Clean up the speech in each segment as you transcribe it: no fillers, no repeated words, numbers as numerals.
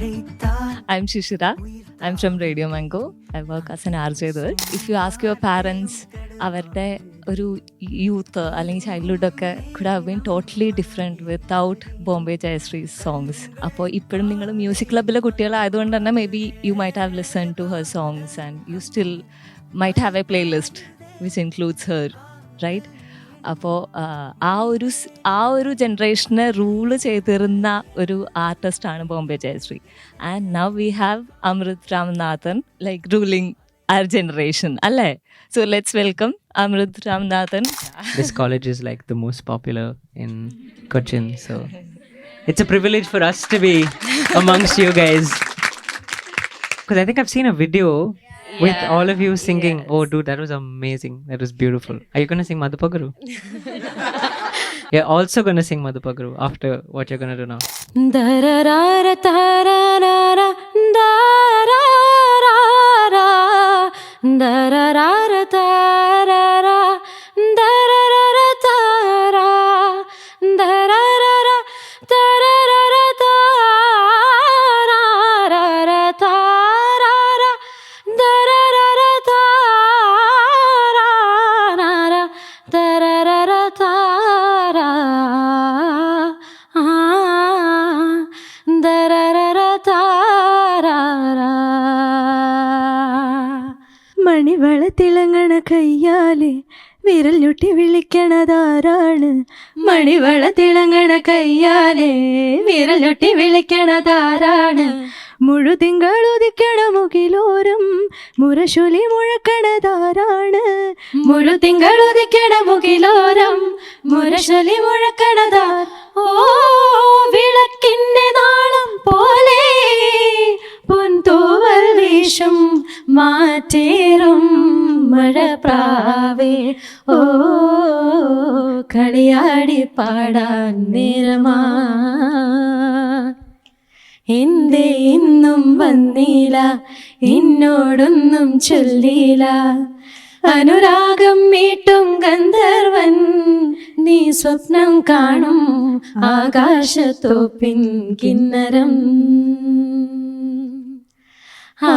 I'm Shishira. I'm from Radio Mango. I work as an RJ there. If you ask your parents, അവരുടെ ഒരു youth അല്ലെങ്കിൽ childhood ഒക്കെ could have been totally different without Bombay Jayashri songs. അപ്പോൾ ഇപ്പോഴും നിങ്ങൾ music ക്ലബിലെ കുട്ടികളായതുകൊണ്ട് തന്നെ maybe you might have listen to her songs and you still might have a playlist which includes her, right? അപ്പോൾ ആ ഒരു ജനറേഷനെ റൂള് ചെയ്തിരുന്ന ഒരു ആർട്ടിസ്റ്റാണ് Bombay Jayashri. And now we have Amrit Ramanathan like ruling our generation, alle? So let's welcome Amrit Ramnath. This college is like the most popular in Kochi, so it's a privilege for us to be amongst you guys. Because I think I've seen a video with all of you singing. Yes. Oh dude, that was amazing. That was beautiful. Are you going to sing Madhu Pakaroo? You're also going to sing Madhu Pakaroo after what you're going to do now. Dararara tararara dararara dararara tarara dararara tara dararara tararara tararara tarara dararara tarara dararara tara dararara tarara. മണിവള തിളങ്ങണ കയ്യാലെ വിരൽ ഞൊട്ടി വിളിക്കണതാരാണ്? മണിവള തിളങ്ങണ കയ്യാലെ വിരൽ ഞൊട്ടി വിളിക്കണതാരാണ്? മുഴുതിങ്കൾ ഉദിക്കണ മുകിലോരം മുരശൊലി മുഴക്കണതാരാണ്? മുഴുതിങ്കൾ ഉദിക്കണ മുകിലോരം മുരശൊലി മുഴക്കണതാർ. ഓ വിളക്കിന്റെ നാളം പോലെ പൊൻതൂവൽ വീശും മാറ്റേറും മഴപ്രാവേ, ഓ കളിയാടി പാടാൻ നേരമാ. എന്തേ ഇന്നും വന്നില്ല, എന്നോടൊന്നും ചൊല്ലില്ല, അനുരാഗം മീട്ടും ഗന്ധർവൻ നീ സ്വപ്നം കാണും ആകാശത്തോപ്പിൻ കിന്നരം,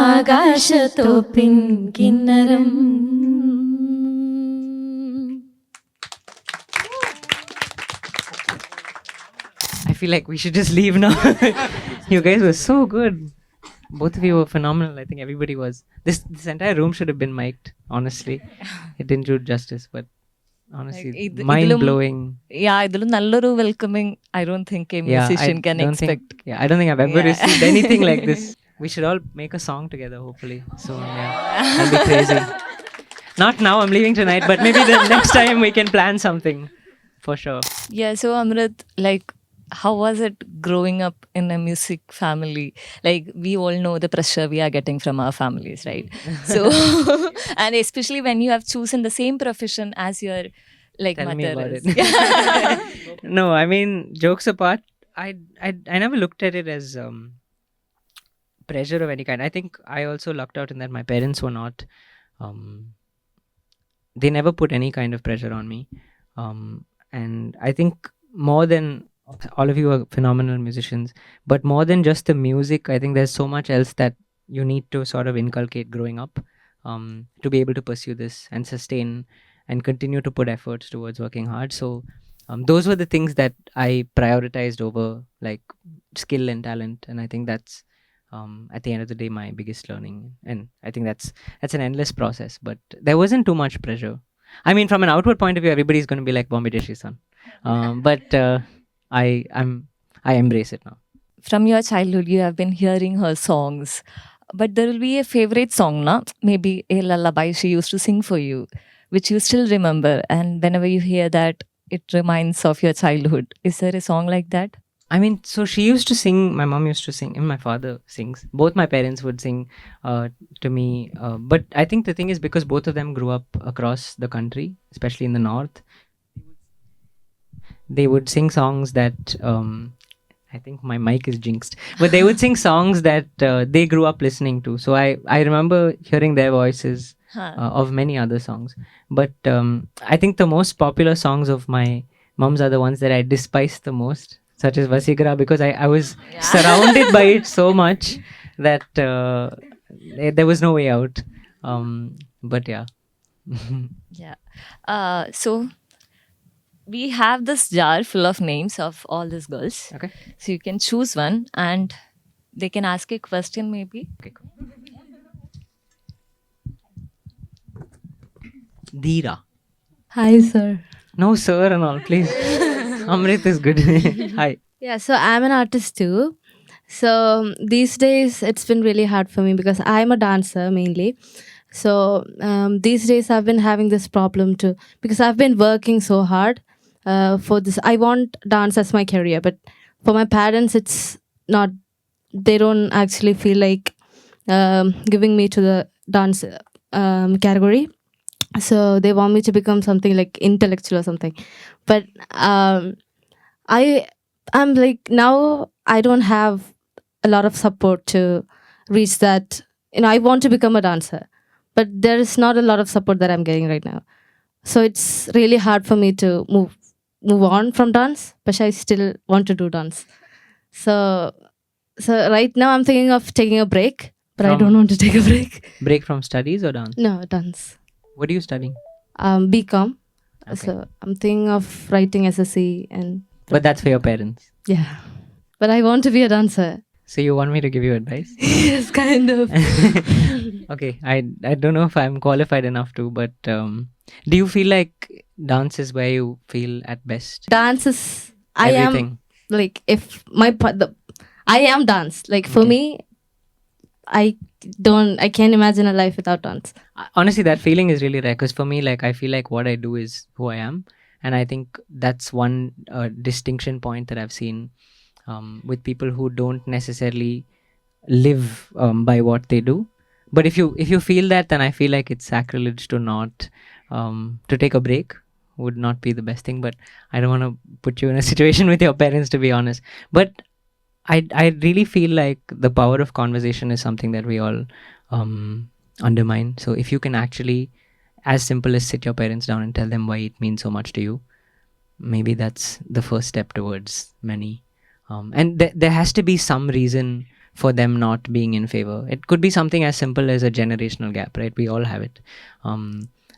ആകാശത്തോപ്പിൻ കിന്നരം. I feel like we should just leave now. You guys were so good. Both of you were phenomenal. I think everybody was. This entire room should have been mic'd, honestly. It didn't do justice, but honestly, like, mind-blowing. Yeah, idilum nalloru welcoming I don't think a musician can expect. I don't think I've ever received anything like this. We should all make a song together, hopefully. So, yeah, that'll be crazy. Not now, I'm leaving tonight, but maybe the next time we can plan something, for sure. Yeah, so Amrit, like, how was it growing up in a music family? Like, we all know the pressure we are getting from our families, right? So, and especially when you have chosen the same profession as your, like, Tell mother me about is. it. No, I mean, jokes apart, I never looked at it as pressure of any kind. I think I also lucked out in that my parents were not, they never put any kind of pressure on me. And I think more than, all of you are phenomenal musicians, but more than just the music, I think there's so much else that you need to sort of inculcate growing up to be able to pursue this and sustain and continue to put efforts towards working hard. So those were the things that I prioritized over like skill and talent, and I think that's at the end of the day my biggest learning. And I think that's an endless process, but there wasn't too much pressure. I mean, from an outward point of view, everybody's going to be like Bombay Jayashri son, but I embrace it now. From your childhood, you have been hearing her songs, but there will be a favorite song, na? Maybe a lullaby she used to sing for you, which you still remember, and whenever you hear that, it reminds of your childhood. Is there a song like that? I mean, so she used to sing, my mom used to sing, and my father sings. Both my parents would sing to me. But I think the thing is, because both of them grew up across the country, especially in the north, they would sing songs that, I think my mic is jinxed, but they would sing songs that they grew up listening to. So I remember hearing their voices of many other songs. But I think the most popular songs of my mom's are the ones that I despise the most. such as Vaseegara, because I was surrounded by it so much that there was no way out. But yeah. Yeah. So we have this jar full of names of all these girls. Okay. So you can choose one and they can ask a question maybe. Okay, cool. Dheera. Hi, sir. No, sir, and all, please. Amrit is good. Hi. Yeah, so I'm an artist too. So these days it's been really hard for me because I'm a dancer mainly. So these days I've been having this problem too because I've been working so hard for this. I want dance as my career, but for my parents, it's not. They don't actually feel like giving me to the dance category. So they want me to become something like intellectual or something. But I'm like now I don't have a lot of support to reach that. I want to become a dancer, but there is not a lot of support that I'm getting right now. So it's really hard for me to move on from dance, but I still want to do dance. So right now I'm thinking of taking a break, but I don't want to take a break. Break from studies or dance? No, dance. What are you studying? BCom. Okay. So I'm thinking of writing SSC and. But that's for your parents. Yeah. But I want to be a dancer. So you want me to give you advice? Yes, kind of. Okay, I don't know if I'm qualified enough to, but do you feel like dance is where you feel at best? Dance is. Everything. I am like if I am dance. Like for me, I can't imagine a life without dance. Honestly, that feeling is really rare because for me, like I feel like what I do is who I am, and I think that's one distinction point that I've seen with people who don't necessarily live by what they do. But if you feel that, then I feel like it's sacrilege to not to take a break would not be the best thing. But I don't want to put you in a situation with your parents, to be honest. But I really feel like the power of conversation is something that we all undermine. So if you can actually, as simple as sit your parents down and tell them why it means so much to you, maybe that's the first step towards many. And there has to be some reason for them not being in favor. It could be something as simple as a generational gap, right? We all have it.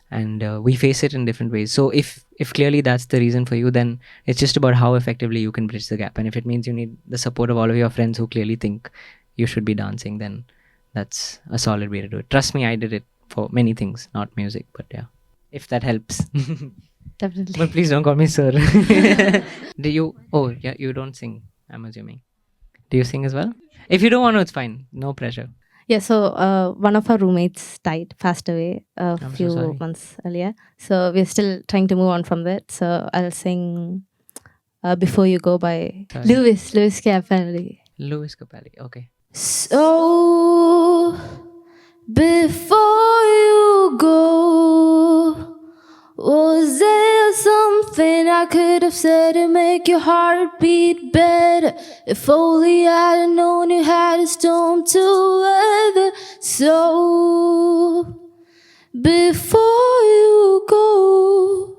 And we face it in different ways. So if clearly that's the reason for you, then it's just about how effectively you can bridge the gap. And if it means you need the support of all of your friends who clearly think you should be dancing, then that's a solid way to do it. Trust me, I did it for many things, not music, but yeah, if that helps. Definitely. But please don't call me sir. Do you? Oh yeah, you don't sing, I'm assuming. Do you sing as well? If you don't want to, it's fine. No pressure. Yeah, so one of our roommates passed away a I'm so few sorry. months earlier. So we're still trying to move on from that. So I'll sing Before You Go by Sorry. Lewis Capaldi. Lewis Capaldi. Okay. So before you go, was there something I could have said to make your heart beat better? If only I'd have known you had a storm to weather. So before you go,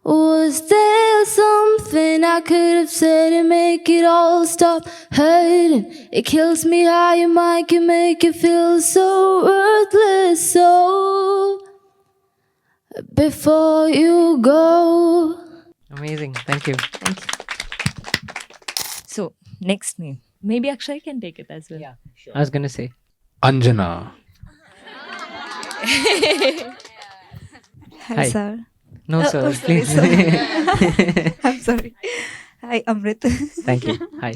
was there something I could have said to make it all stop hurting? It kills me how your mind can make you feel so worthless. So before you go. Amazing. Thank you. Thank you. So, next name. Maybe Akshay can take it as well. Yeah, sure. I was gonna say Anjana. Hi. Sir. no, sir. Please. I'm sorry. Hi, Amrit. Thank you. Hi.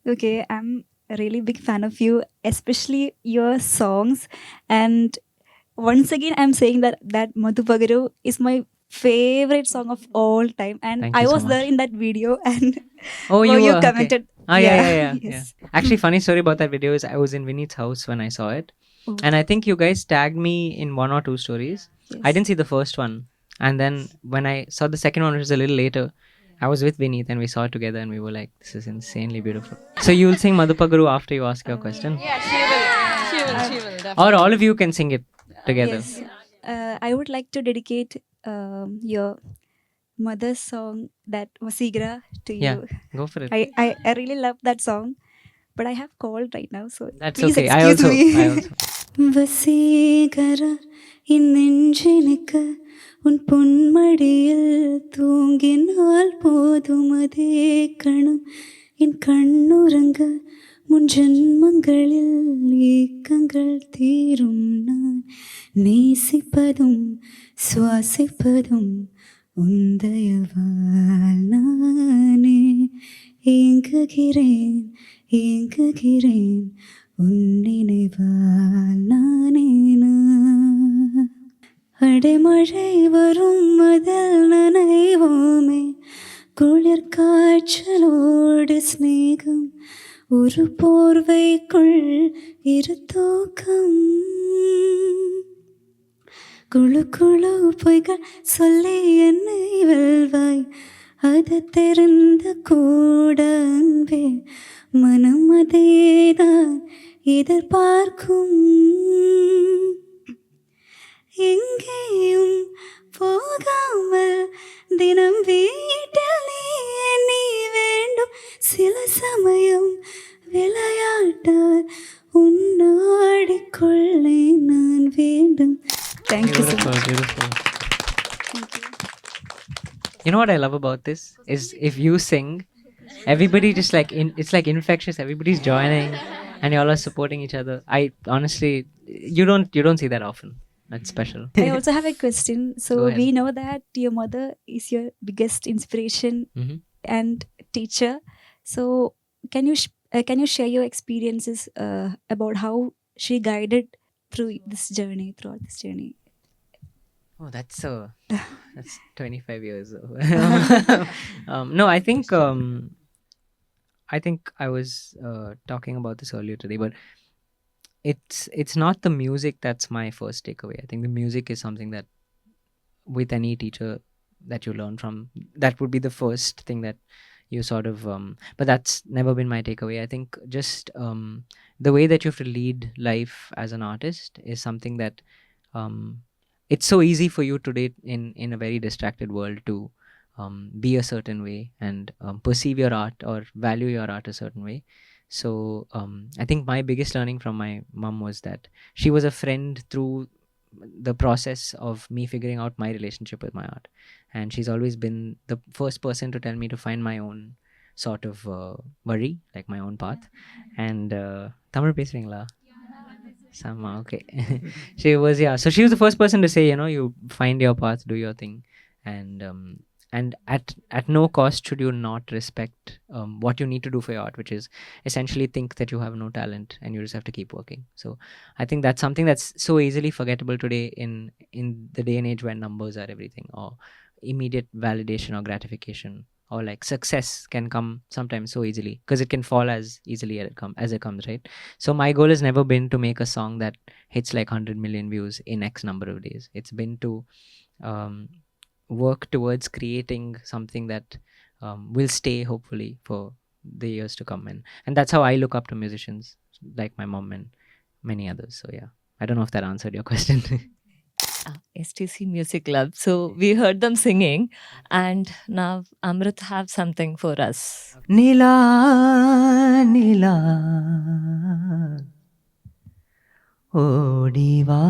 Okay, I'm a really big fan of you, especially your songs. And once again, I'm saying that Madhu Pakaroo is my favorite song of all time. And Thank you I so was there much. in that video and Oh, you were? Okay. commented. Yeah. Yes. Actually, funny story about that video is I was in Vinny's house when I saw it. Oh. And I think you guys tagged me in one or two stories. Yes. I didn't see the first one. And then when I saw the second one, which was a little later, I was with Vinny, then we saw it together and we were like, this is insanely beautiful. So you'll sing Madhu Pakaroo after you ask your question? Yeah, she will. Definitely. Or all of you can sing it together. Yes. I would like to dedicate your mother's song, that Vaseegara, to Yeah, you. go for it. I really love that song, but I have cold right now, so That's please okay. excuse me. Vaseegara இந்நெஞ்சினுக்கு உன் பொன்மடியில் தூங்கினால் போதும் அதே கணம் என் கண்ணுறங்க முன் ஜென்மங்களில் ஏக்கங்கள் தீரும் நான் நேசிப்பதும் சுவாசிப்பதும் உந்தயவால் நானே ஏங்குகிறேன் ஏங்குகிறேன் உன் நினைவால் நானே நான். அடைமழை வரும் அதில் நனைவோமே குளிர் காய்ச்சலோடு ஸ்நேகம் ஒரு போர்வைக்குள் இரு தூக்கம் குழு குழு பொய்கள் சொல்லி என்னை வெல்வாய் அது தெரிந்து கூட அன்பே மனம் அதேதான் எதிர்பார்க்கும் எங்கேயும் போகாமல் தினம் வீட்டில் நீ வேண்டும் சில சமயம் விளையாட்டால் உன்னாடிக்கொள்ளே நான் வேண்டும். Thank you so much. Beautiful. You know what I love about this is if you sing, everybody just like it's like infectious. Everybody's joining, and you all are supporting each other. I honestly, you don't see that often. That's special. I also have a question. So Go ahead. we know that your mother is your biggest inspiration Mhm. and teacher. So can you share your experiences about how she guided throughout this journey? Oh, that's 25 years. No, I think I was talking about this earlier today, but it's not the music that's my first takeaway. I think the music is something that with any teacher that you learn from, that would be the first thing that you sort of but that's never been my takeaway. I think just the way that you have to lead life as an artist is something that it's so easy for you today in a very distracted world to be a certain way and perceive your art or value your art a certain way. So I think my biggest learning from my mom was that she was a friend through the process of me figuring out my relationship with my art, and she's always been the first person to tell me to find my own sort of worry, like my own path. And Tamil pesuvingala sama okay. She was so she was the first person to say, you know, you find your path, do your thing, and at no cost should you not respect what you need to do for your art, which is essentially think that you have no talent and you just have to keep working. So I think that's something that's so easily forgettable today in the day and age where numbers are everything, or immediate validation or gratification, or like success can come sometimes so easily because it can fall as easily as it comes, right? So my goal has never been to make a song that hits like 100 million views in X number of days. It's been to work towards creating something that will stay hopefully for the years to come, and that's how I look up to musicians like my mom and many others. So yeah, I don't know if that answered your question. STC Music Club. So we heard them singing, and now Amrit have something for us. Nila, Nila, Odiva.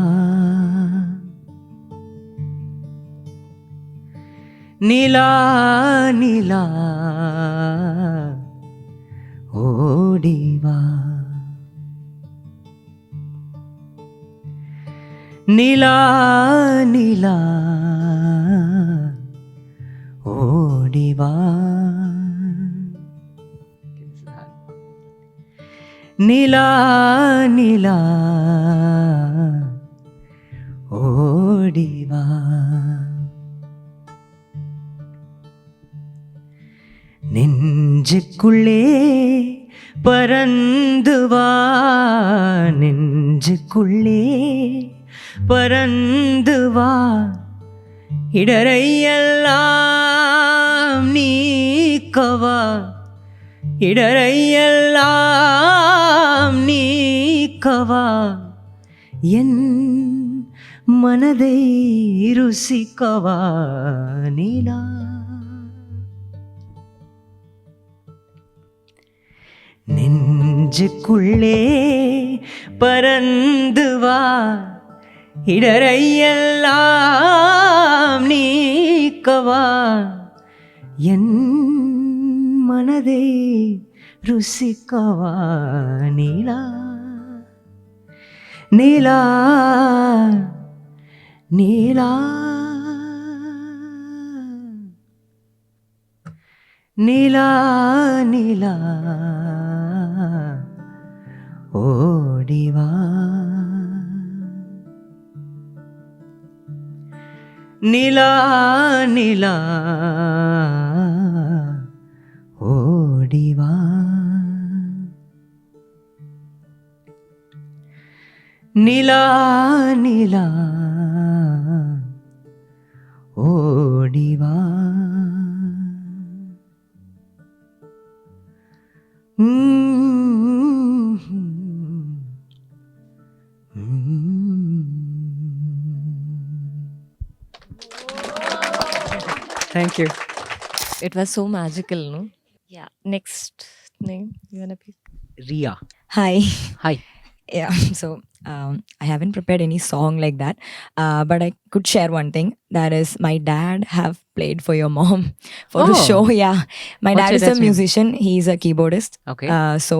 Nila, Nila, Odiva. Nila, Nila, Odiva. Nila, Nila, Odiva. நெஞ்சுக்குள்ளே பறந்து வா, நெஞ்சுக்குள்ளே பறந்து வா, இடரையெல்லாம் நீக்கவா, இடரையெல்லாம் நீக்கவா, என் மனதை ருசிக்கவா. நீலா நெஞ்சுக்குள்ளே பறந்து வா, இடரையெல்லாம் நீக்கவா, என் மனதை ருசிக்கவா, நீலா நீலா நீலா நீலா நீலா ஓடிவா, நீலா நீலா ஓடிவா, நீலா நீலா ஓடிவா. Thank you. It was so magical, no? Yeah. Next name you wanna pick? Ria. Hi. Hi. Yeah, so I haven't prepared any song like that, but I could share one thing. That is, my dad have played for your mom for the Oh. show. Yeah, my What's dad your is a dad's name? musician. He's a keyboardist. Okay. So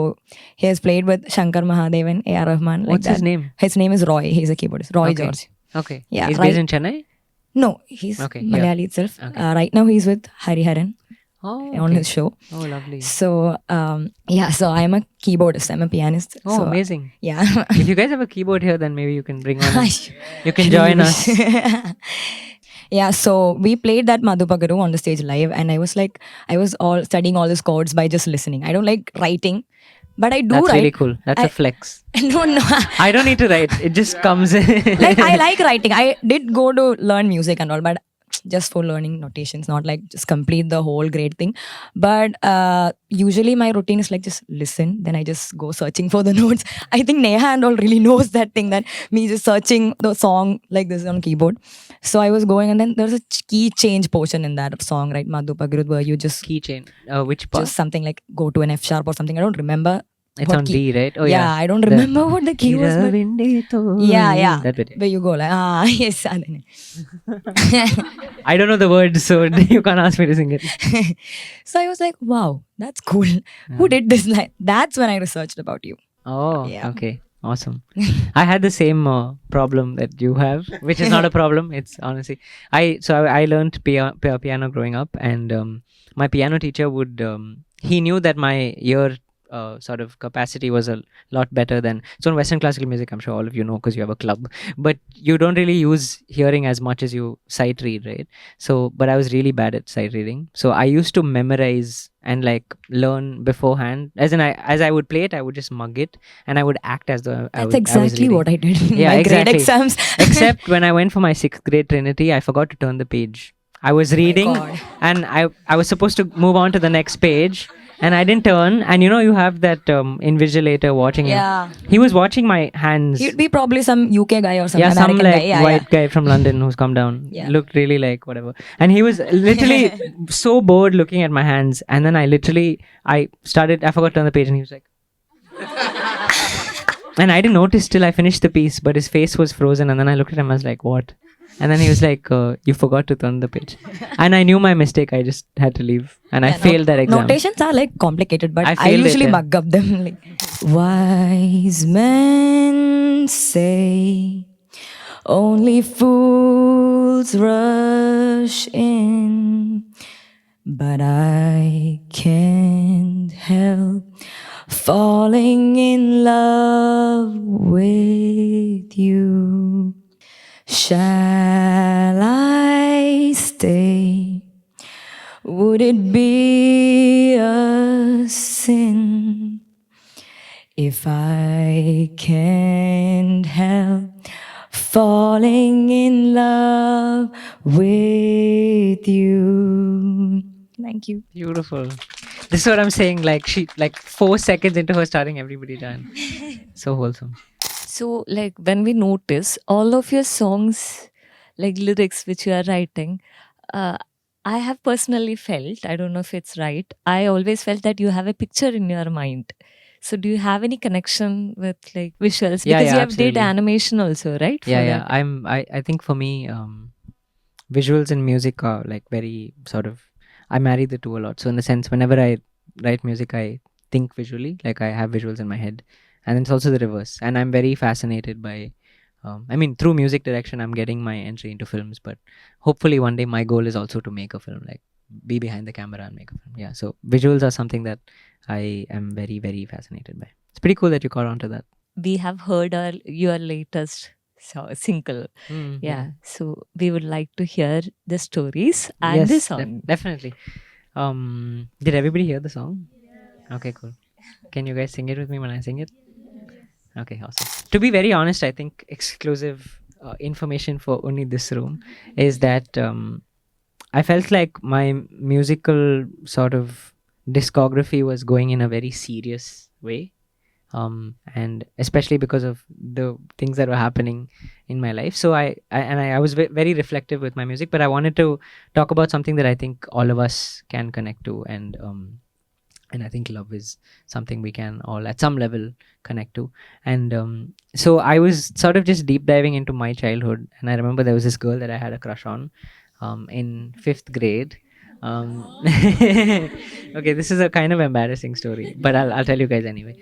he has played with Shankar Mahadevan, A.R. Rahman. Like What's that. his name? His name is Roy. He's a keyboardist. Roy Okay. George. Okay. Yeah, He's right. based in Chennai? No, he's Okay, yeah. Malayali itself. Okay. Right now he's with Hariharan Oh, on his show. Oh, lovely. So yeah, so I'm a keyboardist. I'm a pianist. Oh, so, amazing. Yeah. If you guys have a keyboard here, then maybe you can bring on. You can Really join wish. us. Yeah, so we played that Madhu Pakaroo on the stage live, and I was all studying all these chords by just listening. I don't like writing, but I do That's write. really cool. That's a flex. No, I don't need to write. It just comes in. like I like writing. I did go to learn music and all, but just for learning notations, not like just complete the whole great thing. But usually my routine is like just listen, then I just go searching for the notes. I think Neha and all really knows that thing, that me just searching the song like this on keyboard. So I was going, and then there's a key change portion in that song, right? Madhu Pakaroo, where you just Keychain. Which part? just something like go to an F sharp or something. I don't remember. It's what on key. D, right? Oh, yeah. yeah. I don't remember what the key was. But yeah. That bit. Where you go like, yes. I don't know the words, so you can't ask me to sing it. So I was like, wow, that's cool. Who did this? Like, that's when I researched about you. Oh, Yeah. okay. Awesome. I had the same problem that you have, which is not a problem. It's honestly, I learned piano growing up, and my piano teacher would, he knew that my ear sort of capacity was a lot better than, so in Western classical music, I'm sure all of you know because you have a club, but you don't really use hearing as much as you sight read, right? So, but I was really bad at sight reading, so I used to memorize and like learn beforehand. As I would play it, I would just mug it, and I would act as though I was exactly reading. what I did in Yeah, my exactly. grade exams. Except when I went for my 6th grade Trinity, I forgot to turn the page. I was reading, God. and I was supposed to move on to the next page, and I didn't turn. And you know, you have that invigilator watching Yeah. him. He was watching my hands. He'd be probably some UK guy or some Yeah, American some like guy. Yeah, white guy from London who's come down. Yeah. Looked really like whatever. And he was literally so bored looking at my hands. And then I forgot to turn the page, and he was like, and I didn't notice till I finished the piece, but his face was frozen. And then I looked at him, I was like, what? And then he was like, you forgot to turn the page. And I knew my mistake. I just had to leave. And I failed that exam. Notations are like complicated, but I I failed it, usually yeah. mug up them. Like, wise men say only fools rush in, but I can't help falling in love with you. Shall I stay? Would it be a sin if I can't help falling in love with you? Thank you. Beautiful. This is what I'm saying. Like 4 seconds into her starting, everybody done. So wholesome. So, like, when we notice all of your songs, like lyrics which you are writing, I have personally felt, I don't know if it's right, I always felt that you have a picture in your mind. So do you have any connection with like visuals? Yeah, Because yeah, you have did absolutely. animation also, right? Yeah, For yeah. that. I think for me, visuals and music are like very sort of, I marry the two a lot. So in the sense, whenever I write music, I think visually, like I have visuals in my head. And it's also the reverse. And I'm very fascinated by, I mean, through music direction, I'm getting my entry into films. But hopefully one day my goal is also to make a film, like be behind the camera and make a film. Yeah. So visuals are something that I am very, very fascinated by. It's pretty cool that you caught on to that. We have heard your latest single. Yeah. So we would like to hear the stories and the Yes, song. definitely. Did everybody hear the song? Okay, cool. Can you guys sing it with me when I sing it? Okay, awesome. To be very honest, I think exclusive information for only this room is that I felt like my musical sort of discography was going in a very serious way. And especially because of the things that were happening in my life. So I was very reflective with my music, but I wanted to talk about something that I think all of us can connect to, and I think love is something we can all at some level connect to. And so I was sort of just deep diving into my childhood, and I remember there was this girl that I had a crush on in 5th grade. Okay, this is a kind of embarrassing story, but I'll tell you guys anyway.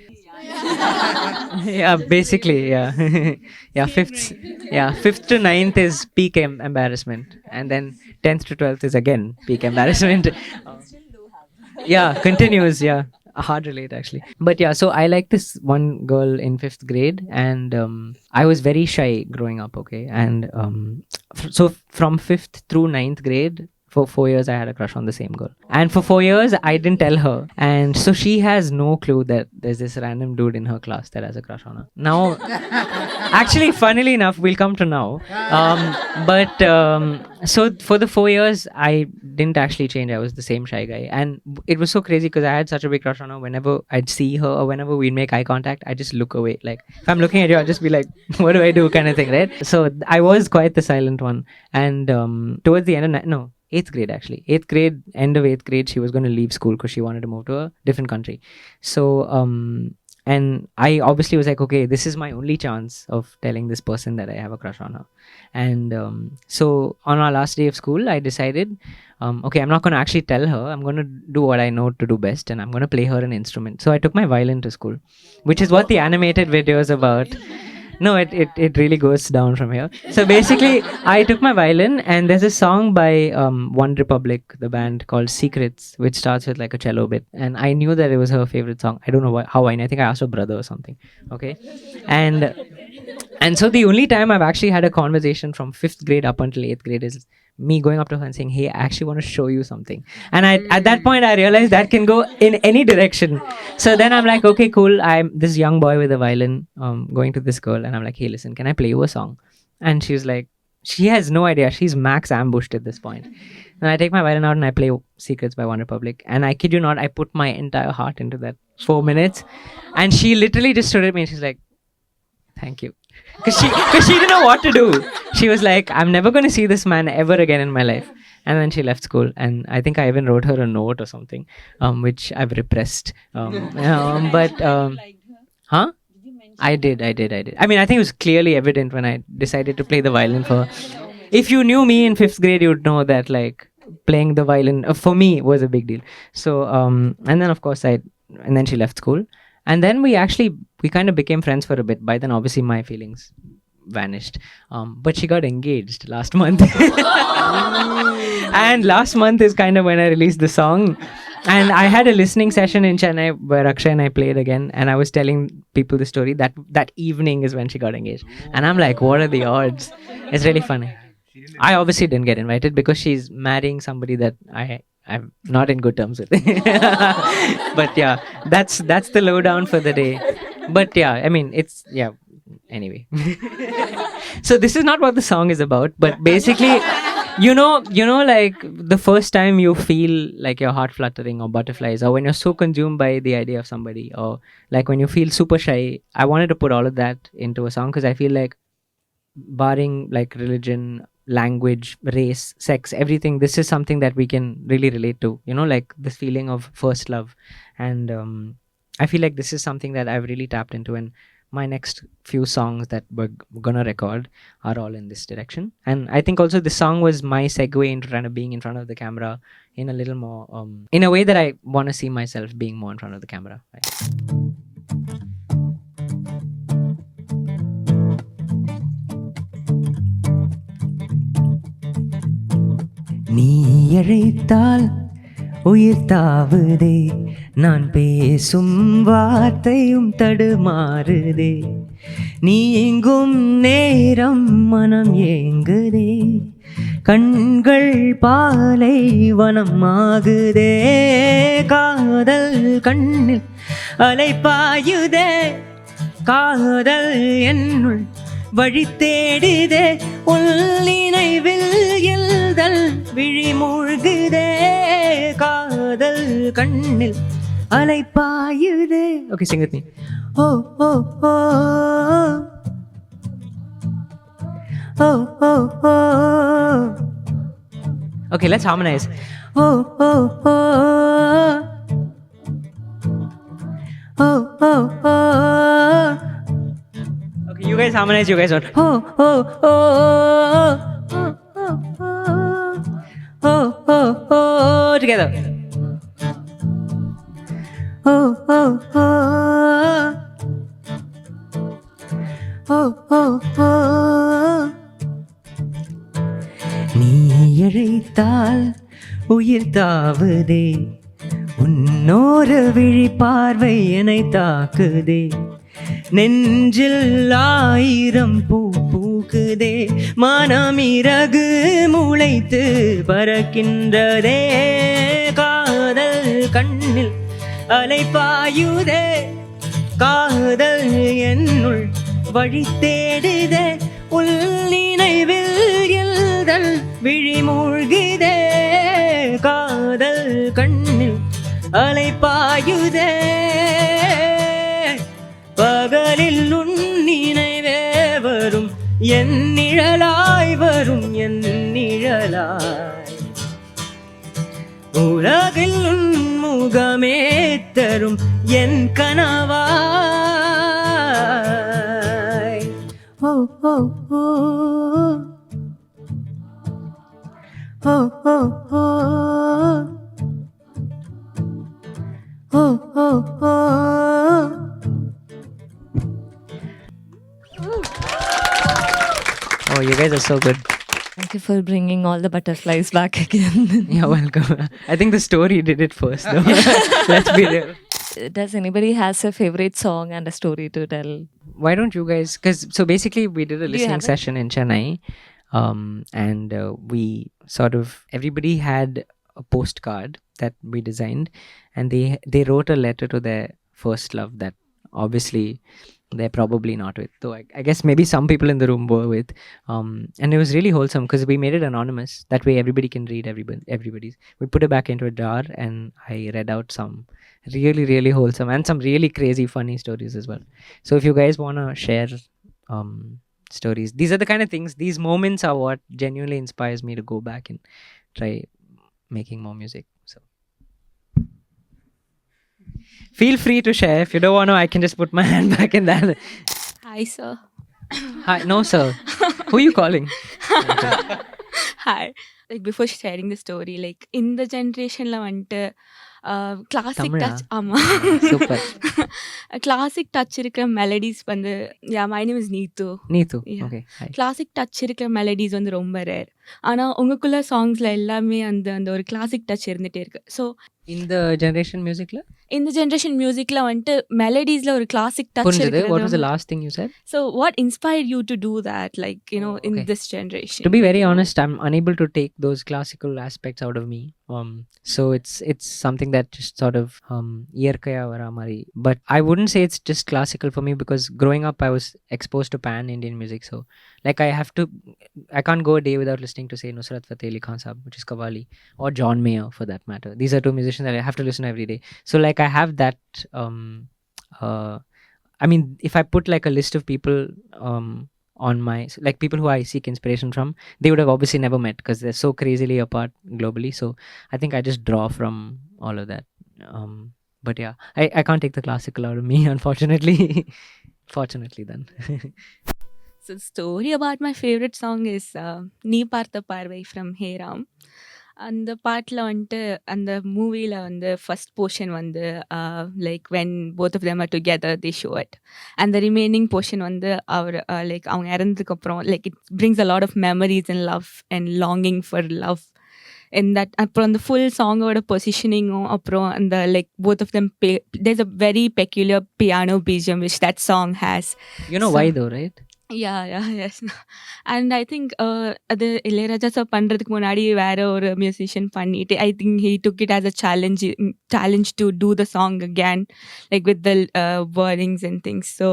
Yeah, basically, yeah. Yeah, fifth to ninth is peak embarrassment, and then 10th to 12th is again peak embarrassment. Yeah, continues. Yeah, hard relate actually. But yeah, so I like this one girl in 5th grade, and I was very shy growing up. Okay, and so from 5th through ninth grade, for 4 years I had a crush on the same girl, and for 4 years I didn't tell her, and so she has no clue that there's this random dude in her class that has a crush on her. Now, actually, funnily enough, we'll come to now. But so for the 4 years I didn't actually change. I was the same shy guy, and it was so crazy because I had such a big crush on her. Whenever I'd see her or whenever we'd make eye contact, I just look away. Like if I'm looking at you, I'll just be like, what do I do, kind of thing, right? So I was quite the silent one. And towards the end of 8th grade, actually 8th grade, end of 8th grade, she was going to leave school because she wanted to move to a different country. So and I obviously was like, okay, this is my only chance of telling this person that I have a crush on her. And so on our last day of school, I decided, okay, I'm not going to actually tell her. I'm going to do what I know to do best, and I'm going to play her an instrument. So I took my violin to school, which is what the animated video is about. No, it really goes down from here. So basically, I took my violin, and there's a song by One Republic, the band, called Secrets, which starts with like a cello bit. And I knew that it was her favorite song. I don't know how I know. I think I asked her brother or something. Okay. And so the only time I've actually had a conversation from 5th grade up until 8th grade is me going up to her and saying, hey, I actually want to show you something. And at that point, I realized that can go in any direction. So then I'm like, okay, cool. I'm this young boy with a violin going to this girl. And I'm like, hey, listen, can I play you a song? And she's like, she has no idea. She's max ambushed at this point. And I take my violin out and I play Secrets by One Republic. And I kid you not, I put my entire heart into that 4 minutes. And she literally just stood at me and she's like, thank you. Because she didn't know what to do. She was like, I'm never going to see this man ever again in my life. And then she left school, and I think I even wrote her a note or something, which I've repressed. Huh? I did. I mean, I think it was clearly evident when I decided to play the violin for her. If you knew me in 5th grade, you'd know that like playing the violin for me was a big deal. So, and then of course and then she left school. And then we kind of became friends for a bit. By then, obviously, my feelings vanished. But she got engaged last month. And last month is kind of when I released the song. And I had a listening session in Chennai where Akshay and I played again. And I was telling people the story that evening is when she got engaged. And I'm like, what are the odds? It's really funny. I obviously didn't get invited because she's marrying somebody that I'm not in good terms with. But yeah, that's the lowdown for the day. But yeah, I mean, anyway. So this is not what the song is about, but basically, you know, like the first time you feel like your heart fluttering or butterflies, or when you're so consumed by the idea of somebody, or like when you feel super shy, I wanted to put all of that into a song because I feel like, barring like religion, language, race, sex, everything. This is something that we can really relate to, like this feeling of first love. And I feel like this is something that I've really tapped into, and my next few songs that we're gonna record are all in this direction. And I think also this song was my segue into kind of being in front of the camera in a little more in a way that I want to see myself being more in front of the camera, right? நீ அழைத்தால் உயிர் தாவுதே, நான் பேசும் வார்த்தையும் தடுமாறுதே, நீ எங்கும் நேரம் மனம் ஏங்குதே, கண்கள் பாலை வனமாகுதே, காதல் கண்ணில் அலைப்பாயுதே, காதல் என்னுள் வழி தேடுதே, உள்ளினைவில் எழுதல் விழி மூழ்குதே, காதல் கண்ணில் Alaipayuthey. Okay, sing with me. Oh oh oh oh oh oh. Okay, let's harmonize. Oh oh oh oh oh oh. Okay, you guys harmonize. You guys don't. Oh oh oh oh oh oh oh oh. Together. Oh oh oh oh oh oh. நீ அழைத்தால் உயிர் தாவுதே, உன்னோரு விழி பார்வை என்னை தாக்குதே, நெஞ்சில் ஆயிரம் பூ பூக்குதே, மனம் இறகு முளைத்து பறக்கின்றதே, காதல் கண்ணில் அலைப்பாயுதே, காதல் என்னுள் வழி தேடுதே, உள்ளினைவில் எழுதல் விழி மூழ்குதே, காதல் கண்ணில் அலைப்பாயுதே, பகலில் உன் நினைவே வரும், என் நிழலாய் வரும், என் நிழலாய், உலகில் உன் முகமே தரும் என் கனவாய். ஓ ஓ ஓ ஓ ஓ ஓ ஓ ஓ ஓ. Oh, you guys are so good. Thank you for bringing all the butterflies back again. You're welcome. I think the story did it first, though. Let's be real. Does anybody has a favorite song and a story to tell? Why don't you guys? Because so basically, we did a Do you listening have it? session in Chennai, and we sort of everybody had a postcard that we designed, and they wrote a letter to their first love that obviously they're probably not with, though I guess maybe some people in the room were with, and it was really wholesome because we made it anonymous, that way everybody can read everybody's. We put it back into a jar and I read out some really really wholesome and some really crazy funny stories as well. So if you guys want to share stories, these are the kind of things, these moments are what genuinely inspires me to go back and try making more music. So feel free to share. If you don't want to, I can just put my hand back in that. Hi, sir. Hi, no sir. Who are you calling? Hi. Like before sharing the story, like in the generation la vante classic Tamila? touch ama Super. classic touch irukra melodies வந்து yeah, my name is Neetu. Neetu. Yeah. Okay. Hi. Classic touch இருக்கிற melodies வந்து ரொம்ப rare. ஆனா உங்களுக்குள்ள சாங்ஸ்ல எல்லாமே அந்த அந்த ஒரு கிளாசிக் டச் இருந்துட்டே இருக்கு. ஸோ இந்த ஜெனரேஷன் மியூசிக்ல இந்த ஜென்ரேஷன் மியூசிக்ல வந்துட்டு மெலடிஸ்ல ஒரு கிளாசிக் டச் புரிஞ்சது. What was the இருக்கு. last thing you said? So what inspired you to do that, like, you know, in Okay. this generation? To be very honest, I'm unable to take those classical aspects out of me. So it's something that just sort of இயற்கையா வர மாதிரி. But I wouldn't say it's just classical for me, because growing up I was exposed to pan Indian music. So like I can't go a day without listening to, say, Nusrat Fateh Ali Khan sahab, which is Qawwali, or John Mayer for that matter. These are two musicians that I have to listen every day. So like I have that I mean, if I put like a list of people on my, like, people who I seek inspiration from, they would have obviously never met because they're so crazily apart globally. So I think I just draw from all of that. But yeah, I can't take the classical out of me, unfortunately. Fortunately then. So the story about my favorite song is Nee Partha from Hey Ram. அந்த பாட்டில் வந்துட்டு அந்த மூவியில் வந்து first portion வந்து like when both of them are together they show it and the remaining portion வந்து அவர் like அவங்க இறந்ததுக்கப்புறம் like it brings a lot of memories and love and longing for love in that அப்புறம் அந்த full சாங்கோட பொசிஷனிங்கும் அப்புறம் அந்த like both of them there's a very peculiar piano BGM which that song has. You know why though, right? Yeah, yes. And I think அது Ilaiyaraaja sir பண்ணுறதுக்கு முன்னாடி வேற ஒரு மியூசிஷியன் பண்ணிட்டு I think he took it as a challenge to do the song again like with the wordings and things. So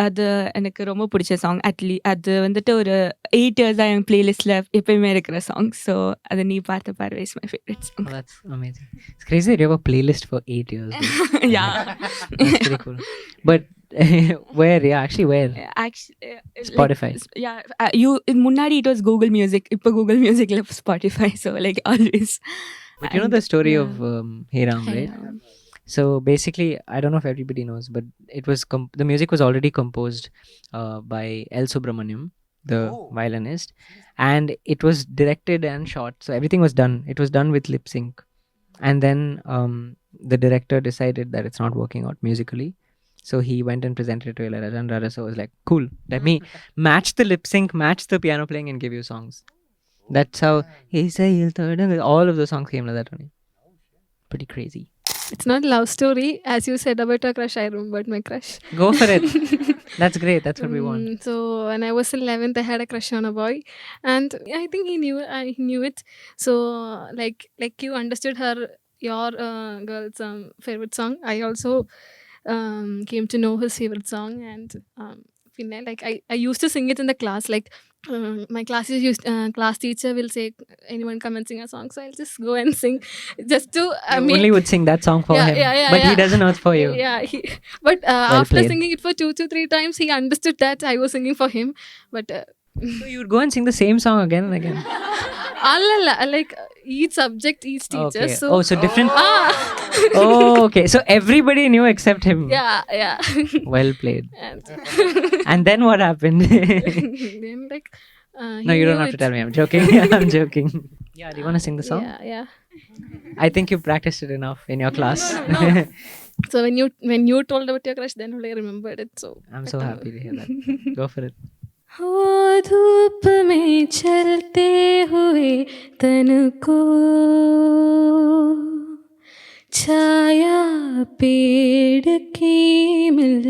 அது எனக்கு ரொம்ப பிடிச்ச சாங். அது வந்துட்டு ஒரு 8 years என் பிளேலிஸ்டில் எப்பயுமே இருக்கிற சாங். ஸோ அது நீ பார்த்த பார்வை is my favorite song. Oh, that's amazing. It's crazy that you have a playlist for 8 years. Yeah. That's pretty cool. But where? Yeah, actually where? Spotify. Like, you முன்னாடி it was Google Music. இப்போ Google Musicல Spotify. So like always. But you know the story of Hey Ram, right? So basically, I don't know if everybody knows, but it was the music was already composed by L. Subramaniam, the violinist, and it was directed and shot. So everything was done. It was done with lip sync, and then the director decided that it's not working out musically. So he went and presented it to Ilayaraja, and Rarasa was like, cool, let me match the lip sync, match the piano playing and give you songs. That's how all of the songs came like that only. Pretty crazy. It's not love story. As you said about a crush, I remembered my crush. Go for it. That's great. That's what we want. So when I was in 11th, I had a crush on a boy, and I think he knew it. So like you understood your girl's favorite song. I also came to know his favorite song, and like I used to sing it in the class. Like my class teacher will say, anyone come and sing a song, so I'll just go and sing just to You only would sing that song for him, but he doesn't know it's for you. But after played. singing it for 2 to 3 times, he understood that I was singing for him. But So you would go and sing the same song again and again? like each subject, each teacher. Okay. So So different. Okay. So everybody knew except him. yeah. Well played. And And then what happened? then like No, you don't have to tell me. I'm joking. I'm joking. Yeah, do you want to sing the song? Yeah. I think you practiced it enough in your class. No. So when you told about your crush, then only I remembered it. So I'm so happy to hear that. Go for it. हो धूप में चलते हुए तन को छाया पेड़ की मिल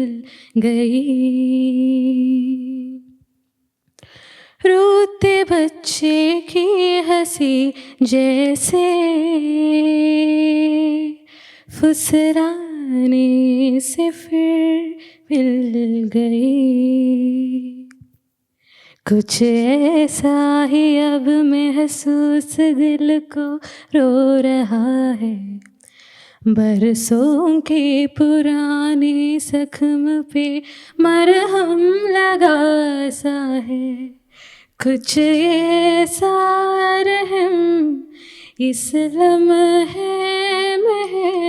गई, रोते बच्चे की हंसी जैसे फुसराने से फिर मिल गई। कुछ ऐसा ही अब महसूस दिल को रो रहा है, बरसों के पुराने जख्म पे मरहम लगा सा है। कुछ ऐसा रहम इस लम्हे में है,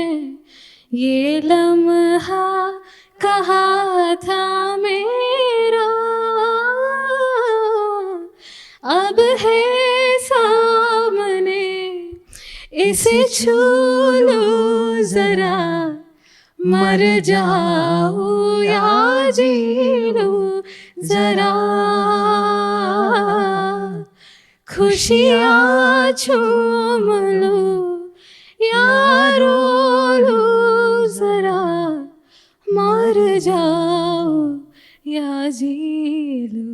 ये लम्हा कहा था मेरा, अब है सामने, इसे छू लो जरा, मर जाओ या जी लो जरा, खुशियाँ चूम लो या रो लो जरा, मर जाओ या जी लो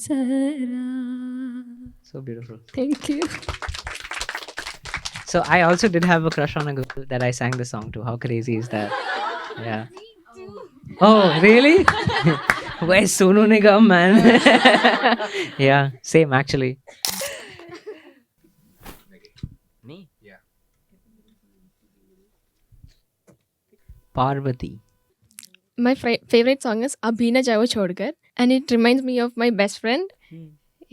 जरा. So beautiful. Thank you. So I also did have a crush on a girl that I sang the song to. How crazy is that? Yeah. Oh, really? Where's Sonu Nigam, man? Yeah, same actually. Me? Yeah. Parvati. My favorite song is Abhi Na Jawo Chhodkar, and it reminds me of my best friend.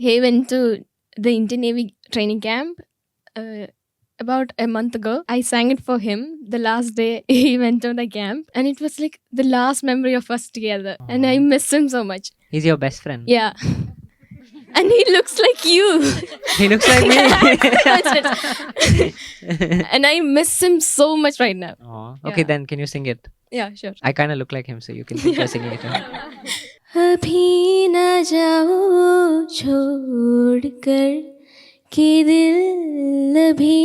He went to the Indian Navy training camp about a month ago. I sang it for him the last day he went to the camp, and it was like the last memory of us together. And I miss him so much. He's your best friend. Yeah. And he looks like you. He looks like me. And I miss him so much right now. Aw. Okay, then can you sing it? Yeah, sure. I kind of look like him, so you can think you're singing it. अभी न जाओ छोड़कर कि दिल अभी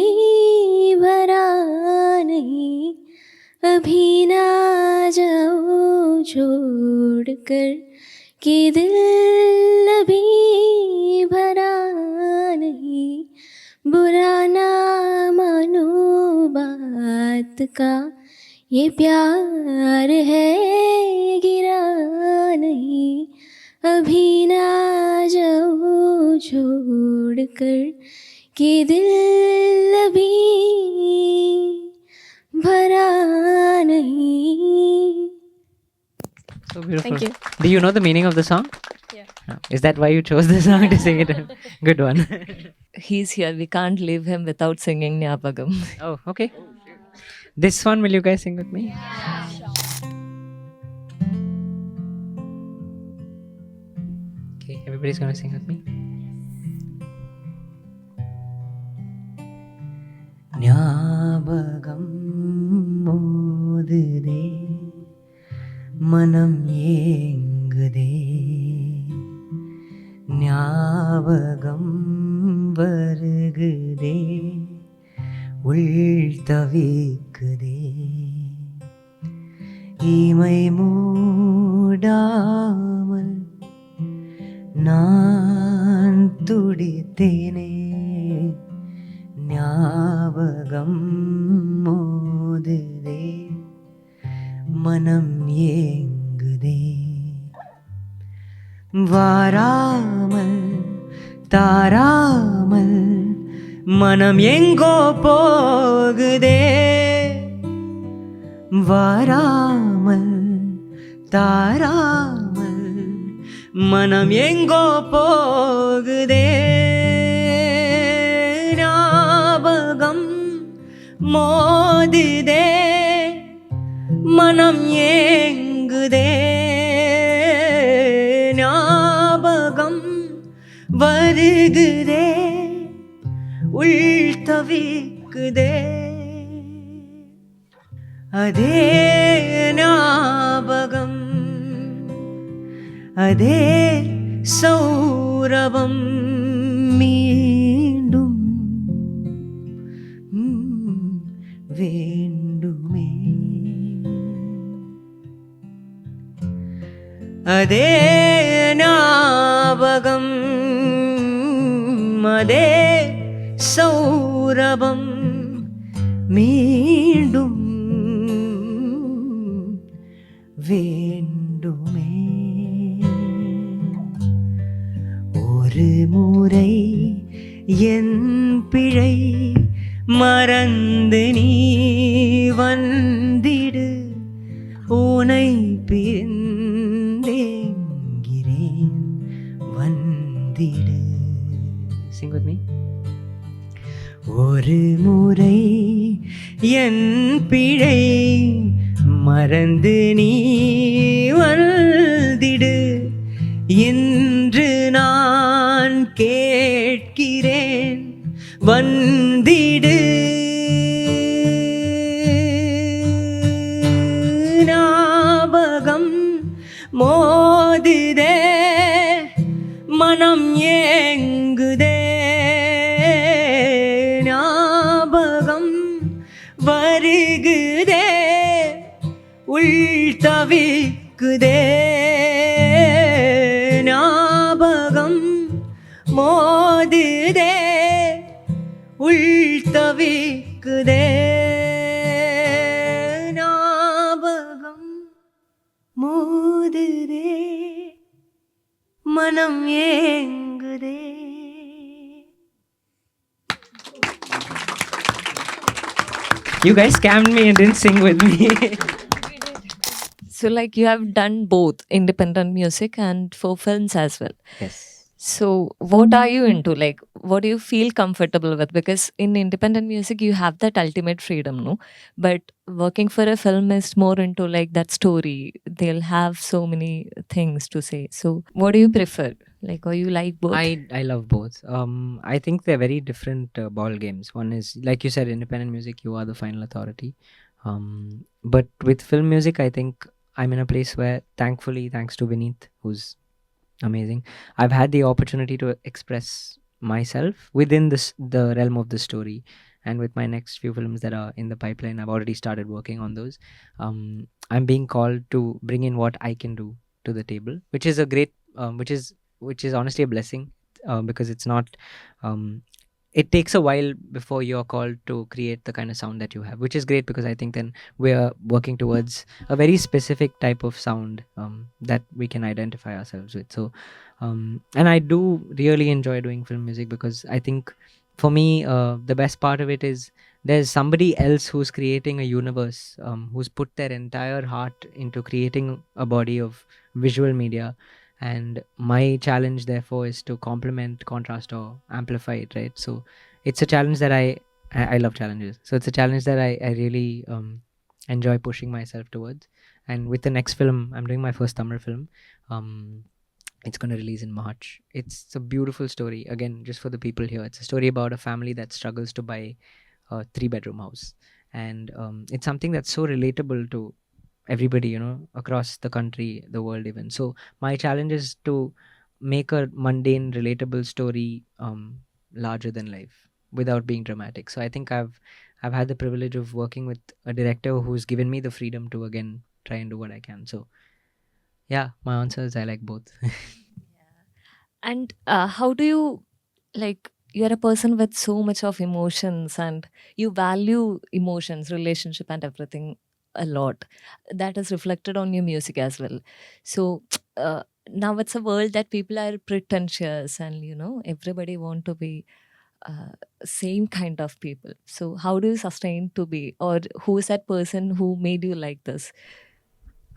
भरा नहीं, अभी न जाओ छोड़कर कि दिल अभी भरा नहीं, बुरा ना मानो बात का, ये प्यार है गिरा नहीं, अभी ना जाओ छोड़कर कि दिल अभी भरा नहीं. So beautiful. Thank you. Do you know the meaning of the song? Yeah. Is that why you chose the song to sing it? Good one. He's here. We can't leave him without singing Nyabagam. Oh, okay. This one, will you guys sing with me? Okay, everybody's gonna sing with me. ஞாபகம் மோதுதே, மனம் ஏங்குதே, ஞாபகம் வருகுதே, உள் தவிக்குதே, இமை மூடாமல் நான் துடித்தேனே, ஞாபகம் மோதுதே, மனம் ஏங்குதே, வாராமல் தாராமல் மனம் எங்கோ போகுதே, வாராமல் தாராமல் மனம் எங்கோ போகுதே, ஞாபகம் மோதுதே, மனம் ஏங்குதே, ஞாபகம் வருகுதே, உள் தவிக்குதே, அதே ஞாபகம், அதே சௌரவம் மீண்டும் வேண்டுமே, அதே ஞாபகம், அதே சௌரவம் மீண்டும் வேண்டுமே, ஒரு முறை என் பிழை மறந்து நீ வந்திடு, உனை பிரிந்தேங்கிறேன் வந்திடு. Sing with me. ஒரு முறை என் பிழை மறந்து நீ வந்திடு, இன்று நான் கேட்கிறேன் வந்திடு, ஞாபகம் மோதுதே, மனம் ஏங்குதே, ஞாபகம் வருகுதே, உள் தவிக்குதே, ஞாபகம் மோதுதே, உள் தவிக்குதே, ஞாபகம் மோதுதே, மனம் ஏங்குதே. You guys scammed me and didn't sing with me. So like you have done both independent music and for films as well. Yes. So what are you into? Like what do you feel comfortable with? Because in independent music you have that ultimate freedom, no? But working for a film is more into like that story. They'll have so many things to say. So what do you prefer? Like, or you like both? I love both. I think they're very different ball games. One is, like you said, independent music, you are the final authority. But with film music, I think I'm in a place where, thankfully, thanks to Vineet, who's amazing, I've had the opportunity to express myself within the realm of the story. And with my next few films that are in the pipeline, I've already started working on those. I'm being called to bring in what I can do to the table, which is a great, which is honestly a blessing, because it's not. It takes a while before you're called to create the kind of sound that you have, which is great because I think then we're working towards a very specific type of sound that we can identify ourselves with. So, and I do really enjoy doing film music because I think for me, the best part of it is there's somebody else who's creating a universe, who's put their entire heart into creating a body of visual media. And my challenge therefore is to complement, contrast, or amplify it, right? So it's a challenge that I love challenges. So it's a challenge that I really enjoy pushing myself towards. And with the next film, I'm doing my first Tamil film. It's going to release in March. It's a beautiful story. Again, just for the people here, it's a story about a family that struggles to buy a 3-bedroom house. And it's something that's so relatable to everybody, you know, across the country, the world even. So my challenge is to make a mundane, relatable story larger than life without being dramatic. So I think I've had the privilege of working with a director who's given me the freedom to again try and do what I can. So yeah, my answer is I like both. And how do you, like, you're a person with so much of emotions and you value emotions, relationship, and everything a lot. That is reflected on your music as well. So now it's a world that people are pretentious and, you know, everybody want to be same kind of people. So how do you sustain to be, or who is that person who made you like this?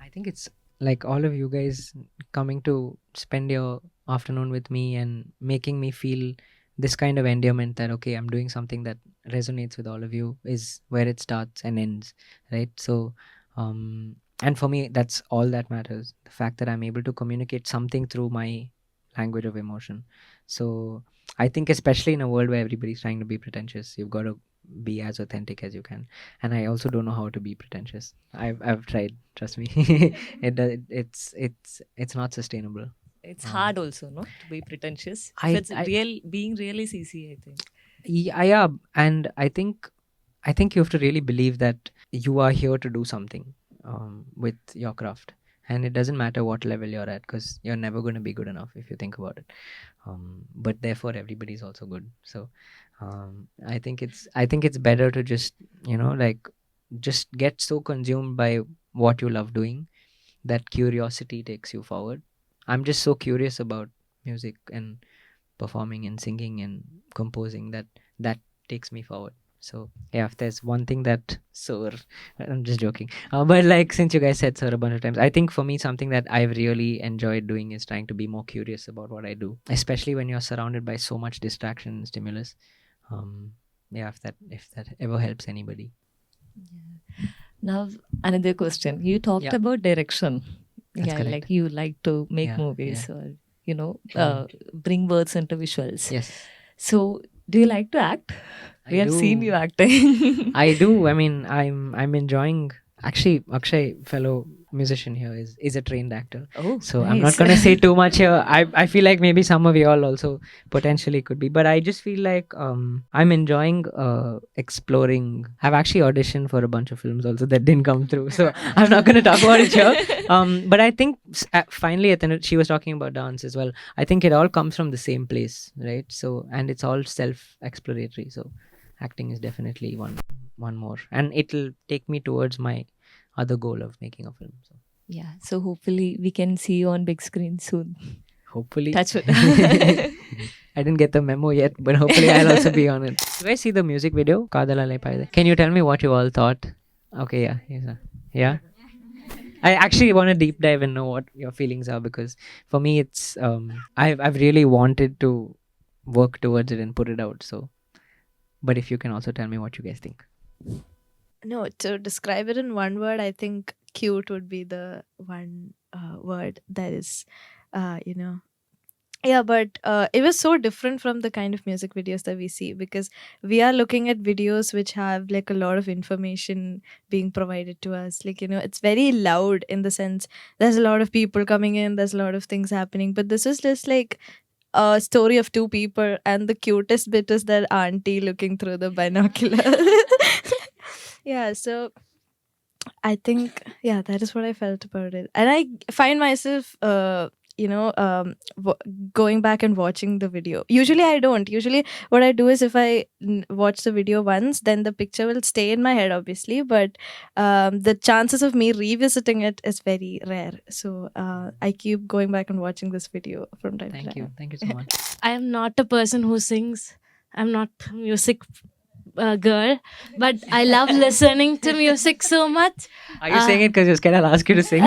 I think it's like all of you guys coming to spend your afternoon with me and making me feel this kind of endearment that, okay, I'm doing something that resonates with all of you, is where it starts and ends, right? So, and for me, that's all that matters. The fact that I'm able to communicate something through my language of emotion. So I think especially in a world where everybody's trying to be pretentious, you've got to be as authentic as you can. And I also don't know how to be pretentious. I've tried, trust me. It's not sustainable. It's hard also, no, to be pretentious. Being really CC, I think. Yeah, and I think you have to really believe that you are here to do something with your craft, and it doesn't matter what level you're at, because you're never going to be good enough if you think about it. But therefore, everybody's also good. So I think it's better to just, you know, like, just get so consumed by what you love doing that curiosity takes you forward. I'm just so curious about music and performing and singing and composing that takes me forward. So yeah, if there's one thing that sir, I'm just joking, but like, since you guys said sir a bunch of times, I think for me something that I've really enjoyed doing is trying to be more curious about what I do, especially when you're surrounded by so much distraction and stimulus. Yeah, if that ever helps anybody. Yeah. Now another question. You talked about direction. That's correct. Like you like to make movies or, you know, bring words into visuals. Yes. So do you like to act? We have seen you acting. I do. I mean, I'm enjoying. Actually, Akshay, fellow musician here, is a trained actor. Oh, so nice. I'm not going to say too much here. I feel like maybe some of you all also potentially could be, but I just feel like I'm enjoying exploring. I've actually auditioned for a bunch of films also that didn't come through, so I'm not going to talk about it here. But I think finally at the end, she was talking about dance as well. I think it all comes from the same place, right? So, and it's all self-exploratory. So acting is definitely one more, and it'll take me towards my other goal of making a film. So yeah, so hopefully we can see you on big screen soon. Hopefully. Touch wood. I didn't get the memo yet, but hopefully I'll also be on it. Do I see the music video? Kaadhal Alaipayuthey. Can you tell me what you all thought? Okay, yeah. I actually want to deep dive and know what your feelings are, because for me it's I've really wanted to work towards it and put it out. So, but if you can also tell me what you guys think. No, to describe it in one word, I think cute would be the one word that is, you know. Yeah, but it was so different from the kind of music videos that we see, because we are looking at videos which have like a lot of information being provided to us. Like, you know, it's very loud in the sense there's a lot of people coming in, there's a lot of things happening. But this is just like a story of two people, and the cutest bit is that auntie looking through the binocular. Yeah, so I think, yeah, that is what I felt about it. And I find myself, going back and watching the video. Usually I don't. Usually what I do is if I watch the video once, then the picture will stay in my head, obviously. But the chances of me revisiting it is very rare. So I keep going back and watching this video from time to time. Thank you so much. I am not a person who sings. I'm not a music girl, but I love listening to music so much. Are you saying it because you're scared I'll ask you to sing?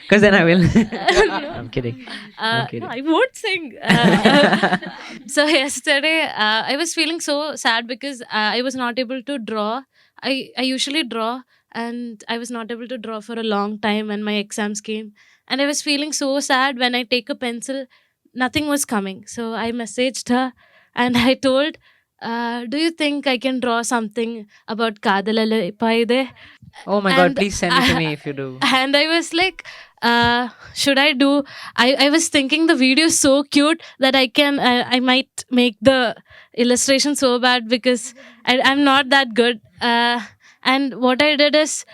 Because then I will. I'm kidding. I'm kidding. No, I won't sing. So yesterday, I was feeling so sad because I was not able to draw. I usually draw, and I was not able to draw for a long time when my exams came. And I was feeling so sad when I take a pencil, nothing was coming. So I messaged her and I told, do you think I can draw something about Kaadhal Alaipayuthey? Oh my god, And please send it to me if you do. And I was like, should I do? I was thinking the video is so cute that I might make the illustration so bad because I'm not that good. And what I did is,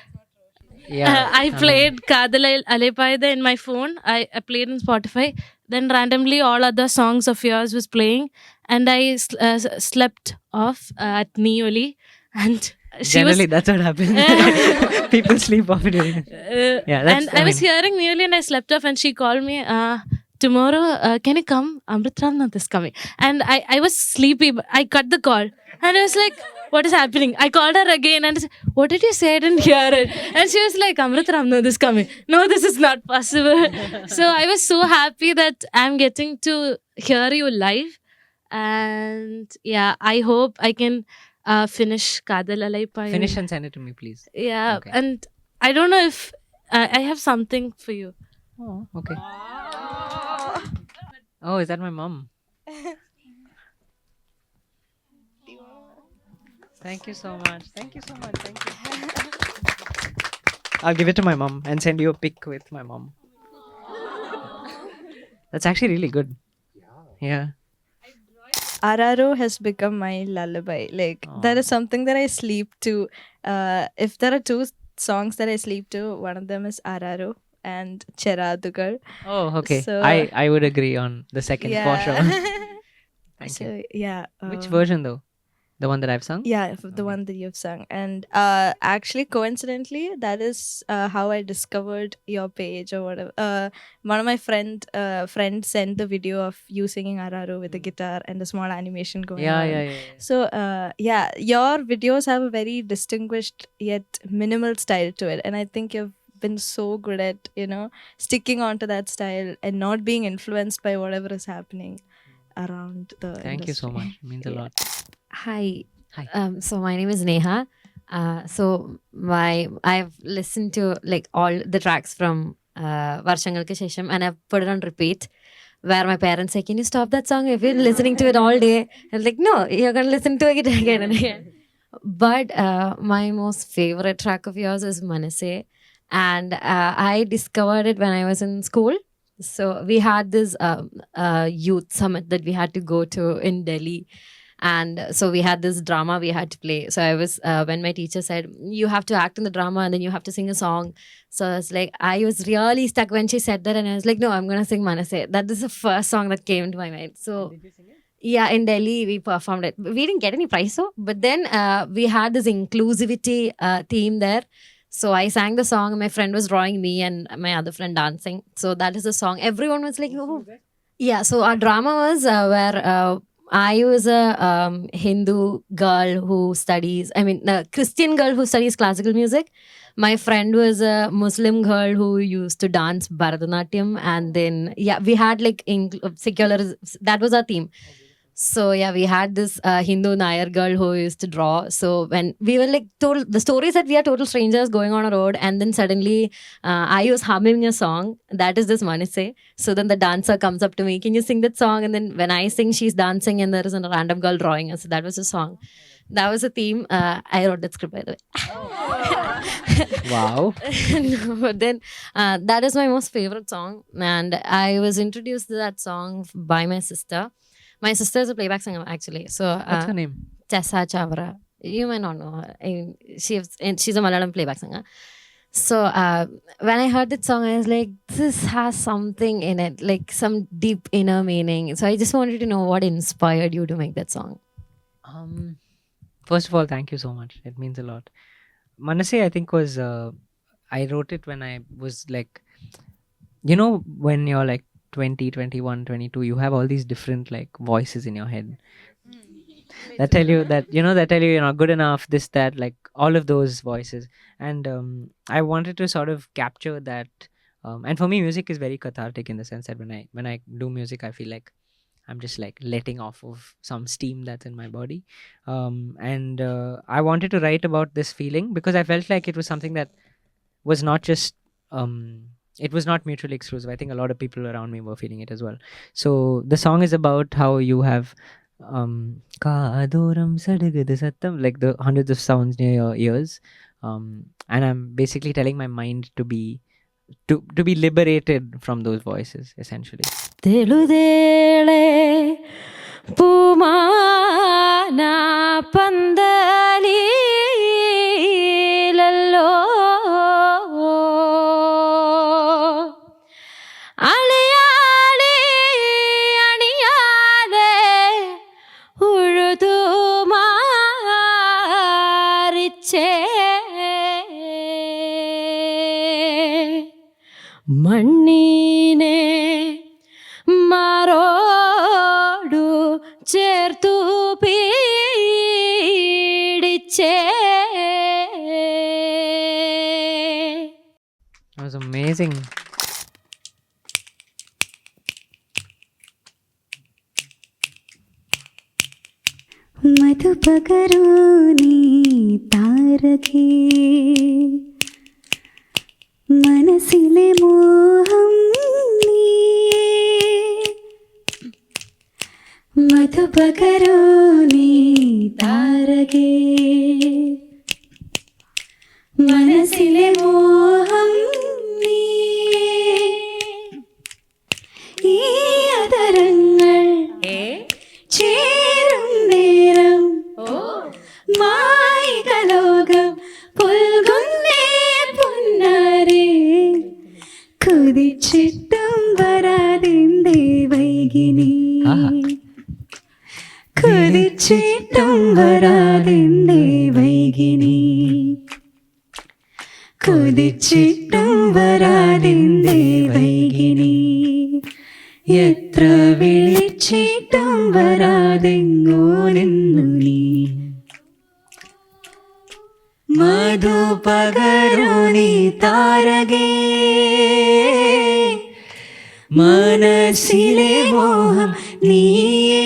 I played Kaadhal Alaipayuthey in my phone. I played in Spotify. Then randomly all other songs of yours was playing, and I slept off at Nee and Generally, that's what happens. People sleep off during. Yeah, that's. And I was hearing Nee and I slept off, and she called me. Tomorrow, can you come? Amrit Ramnath is coming. And I was sleepy, but I cut the call. And I was like, what is happening? I called her again and I said, what did you say? I didn't hear it. And she was like, Amrit Ramnath is coming. No, this is not possible. So I was so happy that I'm getting to hear you live. And yeah, I hope I can finish Kaadhal Alaipayuthey. Finish and send it to me, please. Yeah, Okay. and I don't know if I have something for you. Oh, okay. Oh, is that my mom? Thank you so much. Thank you so much. Thank you. I'll give it to my mom and send you a pic with my mom. That's actually really good. Yeah. Araro has become my lullaby. Like, that is something that I sleep to. If there are two songs that I sleep to, one of them is Araro and Cheradugal. Oh, okay. So, I would agree on the second for sure. Thank you. So, yeah. Which version though? The one that I've sung? Yeah, the one that you've sung. And actually, coincidentally, that is how I discovered your page or whatever. One of my friends sent the video of you singing Araro with a guitar and a small animation going on. Yeah. So, your videos have a very distinguished yet minimal style to it. And I think you've been so good at, sticking onto that style and not being influenced by whatever is happening around the Thank you so industry. much. It means a lot. Hi. Hi. So my name is Neha. I've listened to like all the tracks from Varshangalkku Shesham, and I've put it on repeat. Where my parents say, "Can you stop that song? I've been listening to it all day." I'm like, "No, you're gonna listen to it again and again." But my most favorite track of yours is Manase, and I discovered it when I was in school. So we had this youth summit that we had to go to in Delhi. And so we had this drama we had to play. So I was, when my teacher said, you have to act in the drama and then you have to sing a song. So I was like, I was really stuck when she said that. And I was like, no, I'm going to sing Manase. That is the first song that came to my mind. So Did you sing it? yeah, in Delhi, we performed it. We didn't get any prize, though. But then we had this inclusivity theme there. So I sang the song. My friend was drawing me and my other friend dancing. So that is the song. Everyone was like, oh. Yeah, so our drama was where I was a Hindu girl who studies, a Christian girl who studies classical music. My friend was a Muslim girl who used to dance Bharatanatyam. And then, we had like secular, that was our theme. So we had this Hindu Nair girl who used to draw. So when we were like told the stories that we are total strangers going on a road, and then suddenly I was humming a song that is this Manise. So then the dancer comes up to me, can you sing that song? And then when I sing, she's dancing, and there is a random girl drawing. So that was a song. That was a theme. I wrote that script, by the way. Wow. No, but then that is my most favorite song, and I was introduced to that song by my sister. My sister is a playback singer, actually. So What's her name? Tessa Chavra. You might not know her. She's a Malayalam playback singer. So when I heard that song, I was like, this has something in it, like some deep inner meaning. So I just wanted to know what inspired you to make that song. First of all, thank you so much. It means a lot. Manase, I think, was I wrote it when I was like, when you're like 20, 21, 22, you have all these different like voices in your head that tell you that you're not good enough, this, that, like all of those voices. And I wanted to sort of capture that. And for me, music is very cathartic in the sense that when I do music, I feel like I'm just like letting off of some steam that's in my body. And I wanted to write about this feeling because I felt like it was something that was not just it was not mutually exclusive. I think a lot of people around me were feeling it as well. So the song is about how you have Kaadoram Sadagada Sattam, like the hundreds of sounds near your ears. And I'm basically telling my mind to be liberated from those voices, essentially. Teludele Pumana Pandali Lallo Aliyali Aniyale Urudu Mariche Mannine Marodu Chertu Pidiche. That was amazing. Madhu Pakaroo Nee Tarake Manasile Moham Nee Madhu Pakaroo Nee Tarake Manasile Moham Nee Ee Adarangal ചേരും നേരം മായികലോകം പുൽകുന്നേ പുന്നാരേ കുതിച്ചിട്ടും വരാതെന്തേ വൈകിനി കുതിച്ചിട്ടും വരാതെന്തേ വൈകിനി കുതിച്ചിട്ടും വരാതെന്തേ വൈകിനി എത്ര വിളിച്ചിട്ടും വരാതെങ്ങോ നിന്നു നീ മധു പകരൂ നീ താരകേ മനസ്സിലെ മോഹം നീയേ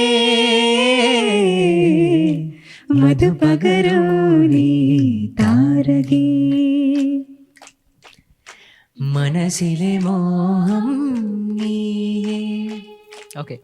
മധു പകരൂ നീ താരകേ മനസ്സിലെ മോഹം നീയേ. Okay.